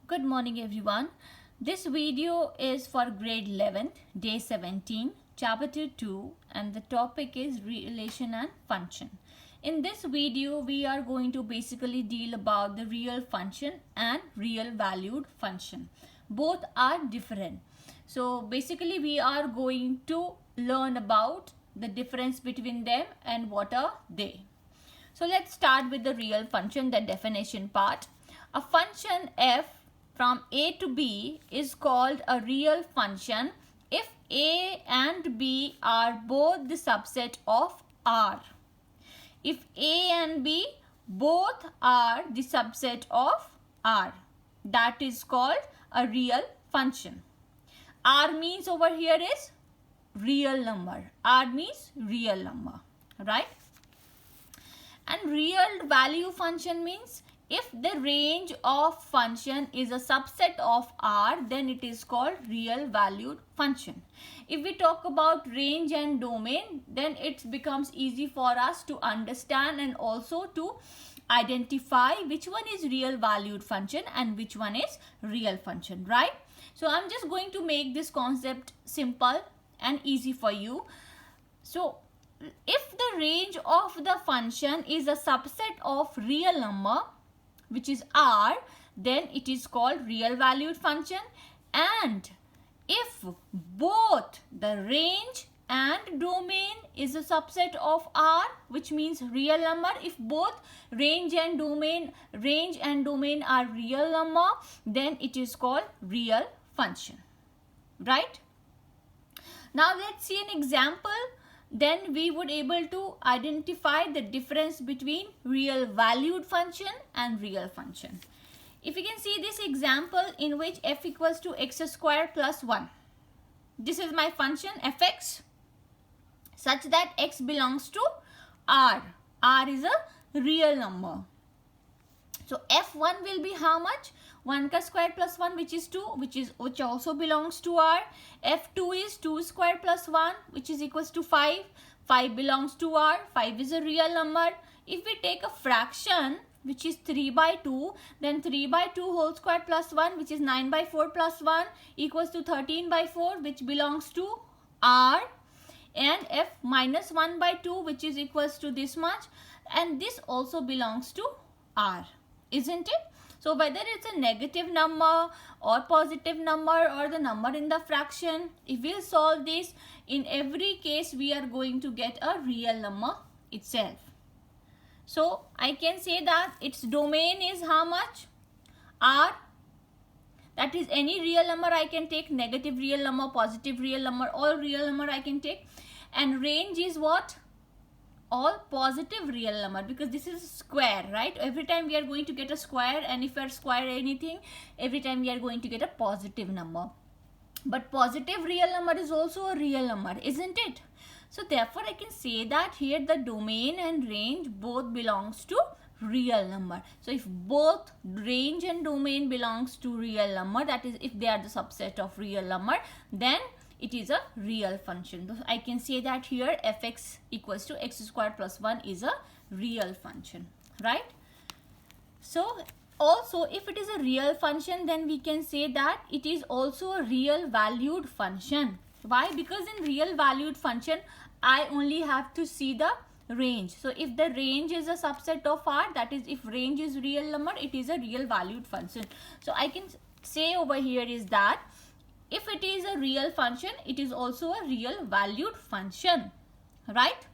Good morning everyone. This video is for grade 11, day 17, chapter 2, and the topic is relation and function. In this video, we are going to basically deal about the real function and real valued function. Both are different. So basically we are going to learn about the difference between them and what are they. So let's start with the real function, the definition part. A function f from a to b is called a real function if a and b are both the subset of R. If a and b both are the subset of R, that is called a real function. R means over here is real number. R means real number, right? And real value function means if the range of function is a subset of R, then it is called real valued function. If we talk about range and domain, then it becomes easy for us to understand and also to identify which one is real valued function and which one is real function, right? So I'm just going to make this concept simple and easy for you. So if the range of the function is a subset of real number, which is R, then it is called real valued function. And if both the range and domain is a subset of R, which means real number, if both range and domain are real number, then it is called real function, right? Now let's see an example. Then we would able to identify the difference between real valued function and real function. If you can see this example in which f equals to x square plus 1. This is my function fx such that x belongs to R. R is a real number. So f1 will be how much? 1 ka square plus 1, which is 2, which also belongs to R. f2 is 2 square plus 1, which is equals to 5. 5 belongs to R. 5 is a real number. If we take a fraction which is 3 by 2, then 3 by 2 whole square plus 1, which is 9 by 4 plus 1, equals to 13 by 4, which belongs to R. And f minus 1 by 2, which is equals to this much, and this also belongs to R, isn't it? So whether it's a negative number or positive number or the number in the fraction, if we'll solve this, in every case we are going to get a real number itself. So I can say that its domain is how much? R. That is any real number I can take, negative real number, positive real number, all real number I can take. And range is what? All positive real number, because this is square, right? Every time we are going to get a square, and if we are square anything, every time we are going to get a positive number. But positive real number is also a real number, isn't it? So therefore I can say that here the domain and range both belongs to real number. So if both range and domain belongs to real number, that is if they are the subset of real number, then it is a real function. So I can say that here fx equals to x square plus 1 is a real function, right? So also if it is a real function, then we can say that it is also a real valued function. Why? Because in real valued function, I only have to see the range. So if the range is a subset of R, that is if range is real number, it is a real valued function. So I can say over here is that if it is a real function, it is also a real valued function, right?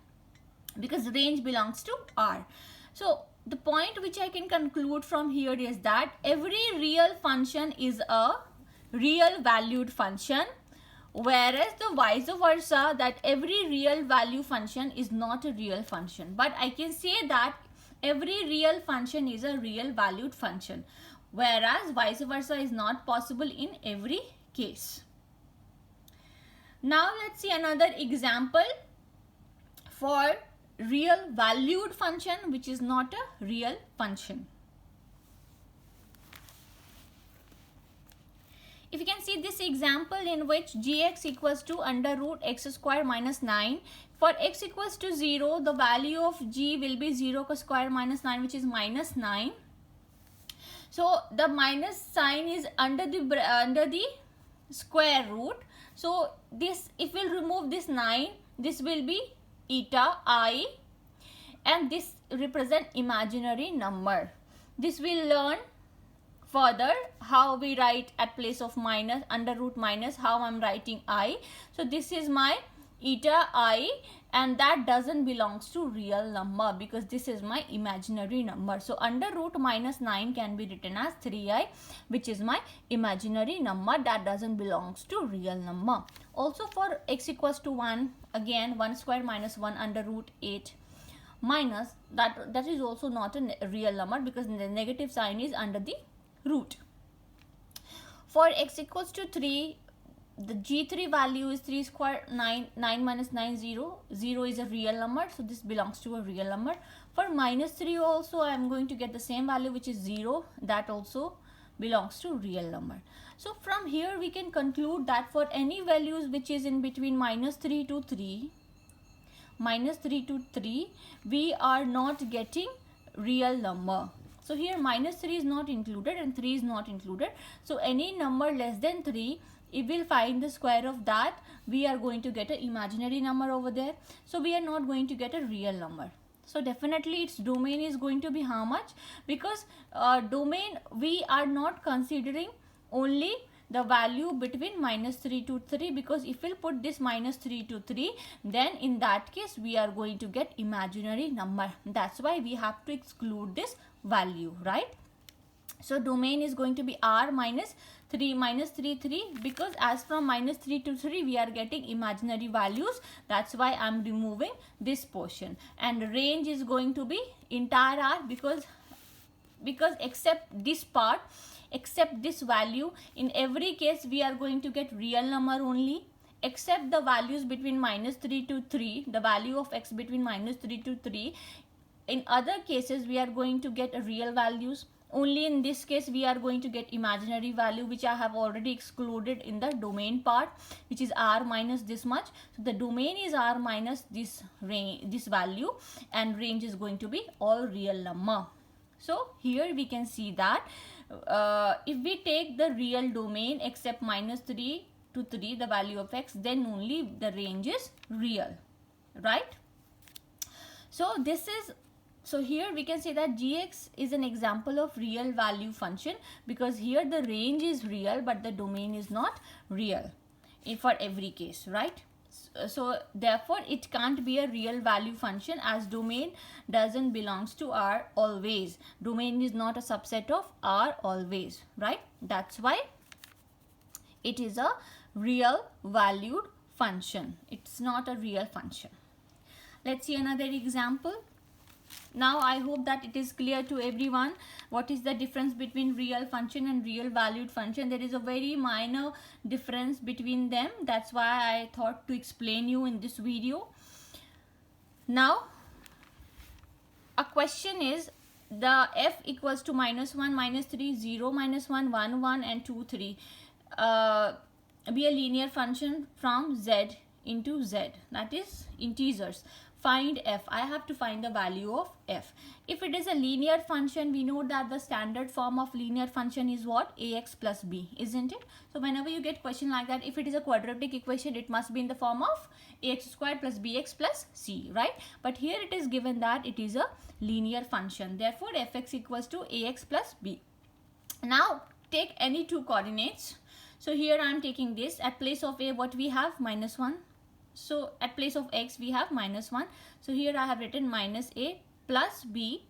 Because range belongs to R. So the point which I can conclude from here is that every real function is a real valued function, whereas the vice versa, that every real value function is not a real function. But I can say that every real function is a real valued function, whereas vice versa is not possible in every case. Now let's see another example for real valued function which is not a real function. If you can see this example in which gx equals to under root x square minus 9. For x equals to 0, the value of g will be 0 square minus 9, which is minus 9. So the minus sign is under the square root. So this, if we'll remove this 9, this will be eta I, and this represent imaginary number. This will learn further how we write at place of minus, under root minus, how I'm writing I. So this is my eta I, and that doesn't belongs to real number because this is my imaginary number. So under root minus 9 can be written as 3i, which is my imaginary number that doesn't belongs to real number. Also for x equals to 1, again 1 square minus 1 under root 8 minus that is also not a real number because the negative sign is under the root. For x equals to 3, the G3 value is 3 square 9, 9 minus 9 0, 0 is a real number, so this belongs to a real number. For minus 3 also I am going to get the same value, which is 0, that also belongs to real number. So from here we can conclude that for any values which is in between minus 3 to 3, we are not getting real number. So here minus 3 is not included and 3 is not included. So any number less than 3, if we'll find the square of that, we are going to get an imaginary number over there. So we are not going to get a real number. So definitely its domain is going to be how much? Because domain, we are not considering only the value between minus 3 to 3, because if we'll put this minus 3 to 3, then in that case we are going to get imaginary number. That's why we have to exclude this value, right? So domain is going to be r minus 3 minus 3 3, because as from minus 3 to 3 we are getting imaginary values. That's why I'm removing this portion, and range is going to be entire r, because except this part, except this value, in every case we are going to get real number only, except the values between minus 3 to 3, the value of x between minus 3 to 3. In other cases we are going to get real values. Only in this case we are going to get imaginary value, which I have already excluded in the domain part, which is r minus this much. So the domain is r minus this range, this value, and range is going to be all real number. So here we can see that if we take the real domain except minus 3 to 3, the value of x, then only the range is real, right? So this is, so here we can say that gx is an example of real value function, because here the range is real but the domain is not real for every case, right? So therefore it can't be a real value function, as domain doesn't belongs to R always. Domain is not a subset of R always, right? That's why it is a real valued function. It's not a real function. Let's see another example. Now I hope that it is clear to everyone what is the difference between real function and real valued function. There is a very minor difference between them. That's why I thought to explain you in this video. Now a question is, the f equals to minus 1, minus 3, 0, minus 1, 1, 1 and 2, 3 be a linear function from z into z, that is integers. Find f. I have to find the value of f. If it is a linear function, we know that the standard form of linear function is what? Ax plus b, isn't it? So whenever you get question like that, if it is a quadratic equation, it must be in the form of ax squared plus bx plus c, right? But here it is given that it is a linear function. Therefore fx equals to ax plus b. Now take any two coordinates. So here I am taking this. At place of a, what we have? Minus 1. So at place of x we have minus 1. So here I have written minus a plus b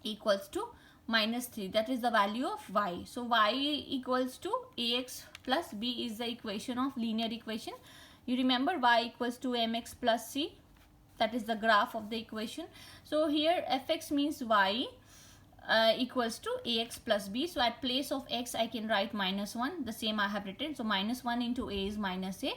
equals to minus 3. That is the value of y. So y equals to ax plus b is the equation of linear equation. You remember y equals to mx plus c. That is the graph of the equation. So here fx means y equals to ax plus b. So at place of x I can write minus 1. The same I have written. So minus 1 into a is minus a,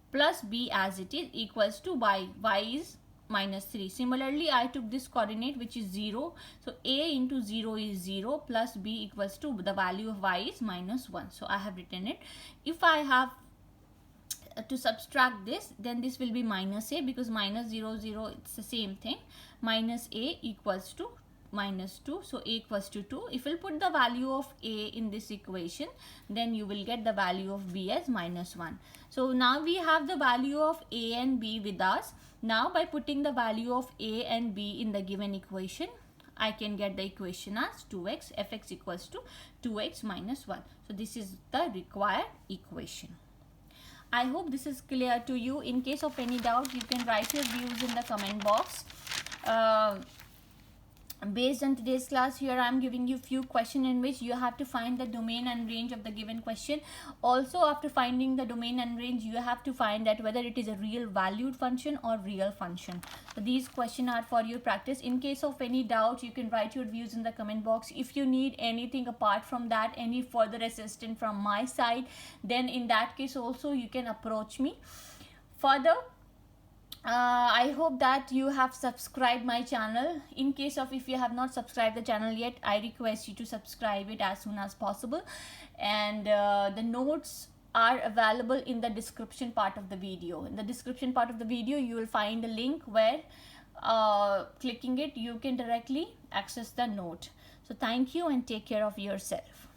plus b as it is, equals to y. Y is minus 3. Similarly, I took this coordinate which is 0. So a into 0 is 0, plus b equals to, the value of y is minus 1. So I have written it. If I have to subtract this, then this will be minus a, because minus 0 0, it's the same thing. Minus a equals to minus 2, so a equals to 2. If you'll put the value of a in this equation, then you will get the value of b as minus 1. So now we have the value of a and b with us. Now by putting the value of a and b in the given equation, I can get the equation as 2x, fx equals to 2x minus 1. So this is the required equation. I hope this is clear to you. In case of any doubt, you can write your views in the comment box. Based on today's class, here I am giving you few questions in which you have to find the domain and range of the given question. Also, after finding the domain and range, you have to find that whether it is a real valued function or real function. So these questions are for your practice. In case of any doubt, you can write your views in the comment box. If you need anything apart from that, any further assistance from my side, then in that case also you can approach me. Further, I hope that you have subscribed my channel. In case of if you have not subscribed the channel yet, I request you to subscribe it as soon as possible. And the notes are available in the description part of the video. In the description part of the video, you will find a link where clicking it, you can directly access the note. So thank you and take care of yourself.